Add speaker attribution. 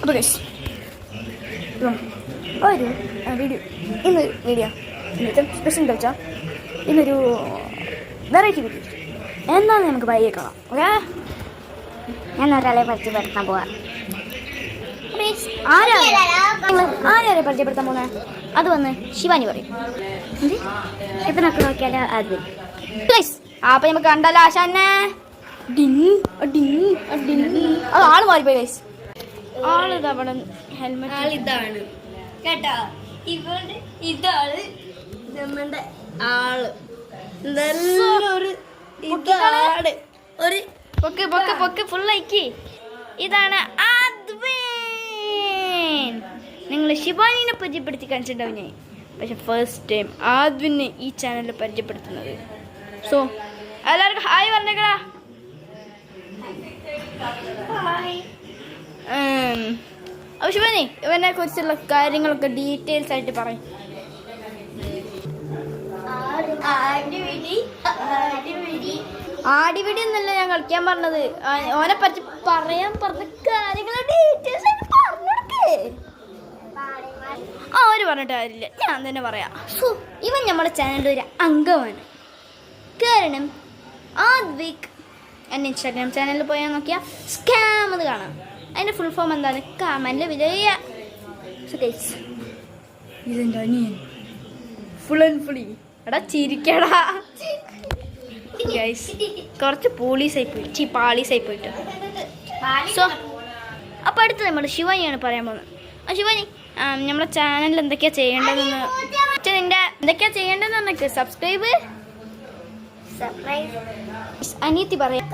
Speaker 1: അപ്പോൾ ഗൈസ് ഒരു വീഡിയോ ഇന്നൊരു വീഡിയോ ഇന്നത്തെ സ്പെഷ്യൽ എന്താ വെച്ചാൽ ഇന്നൊരു വെറൈറ്റി വീഡിയോ എന്താണെന്ന് നമുക്ക് വൈകി കാണാം. ഓക്കെ,
Speaker 2: ഞാൻ ഒരാളെ പരിചയപ്പെടുത്താൻ പോവാം.
Speaker 1: ആരെ പരിചയപ്പെടുത്താൻ പോകുന്നത്? അത് വന്ന് ശിവാനി പറയും.
Speaker 2: ഇപ്പൊ നമുക്ക് നോക്കിയാലോ അത്
Speaker 1: അപ്പൊ നമുക്ക് കണ്ടല്ലോ ആശാനെ. അത് ആള് മാറിപ്പോയി ഗൈസ്. ആള് അവിടെ ഹെൽമെറ്റ്
Speaker 2: ഇതാണ് കേട്ടോ. ഇവിടെ ഇതാണ് നമ്മുടെ ആള്. നല്ലൊരു ഇതാണ് ഒരു
Speaker 1: പൊക്ക് പൊക്ക് പൊക്ക് ഫുള്ളാക്കി. ഇതാണ് ആദ്വിൻ. നിങ്ങൾ ശിവാനിനെ പരിചയപ്പെടുത്തി കാണിച്ചിട്ടുണ്ടാവും ഞാൻ, പക്ഷെ ഫസ്റ്റ് ടൈം ആദ്വിനെ ഈ ചാനലിൽ പരിചയപ്പെടുത്തുന്നത്. സോ എല്ലാവർക്കും ഹായ് പറഞ്ഞേക്കടാ. അപ്പോൾ ശിവാനി ഇവനെ കുറിച്ചുള്ള കാര്യങ്ങളൊക്കെ ഡീറ്റെയിൽസ് ആയിട്ട് പറയും. ആടിപിടി എന്നല്ല ഞാൻ കളിക്കാൻ പറഞ്ഞത്, ഓനെ പറ്റി പറയാൻ പറഞ്ഞ കാര്യങ്ങൾ ഡീറ്റെയിൽസ് ആയിട്ട് പറഞ്ഞെടുക്കേ. അവര് പറഞ്ഞിട്ട് കാര്യമില്ല, ഞാൻ തന്നെ പറയാം. ഇവൻ നമ്മുടെ ചാനലിൻ്റെ ഒരു അംഗമാണ്. കാരണം ആദ്വിക് എൻ്റെ ഇൻസ്റ്റാഗ്രാം ചാനലിൽ പോയാൽ നോക്കിയാൽ സ്കാം എന്ന് കാണാം. അതിൻ്റെ ഫുൾ ഫോം എന്താണ്? കമൻറ്റിൽ വിജയ. ഇതെൻ്റെ അനിയൻ ഫുൾ ആൻഡ് ഫുള്ളി. എടാ ചിരിക്കടാ ഗൈസ്, കുറച്ച് പാളീസായി പോയിട്ട്. സോ അപ്പോൾ അടുത്ത് നമ്മുടെ ശിവാനിയാണ് പറയാൻ പോകുന്നത്. ശിവാനി, നമ്മുടെ ചാനലിൽ എന്തൊക്കെയാണ് ചെയ്യേണ്ടതെന്ന് എന്തൊക്കെയാ ചെയ്യേണ്ടതെന്ന് പറഞ്ഞൊക്കെ സബ്സ്ക്രൈബ് അനിയത്തി പറയാം.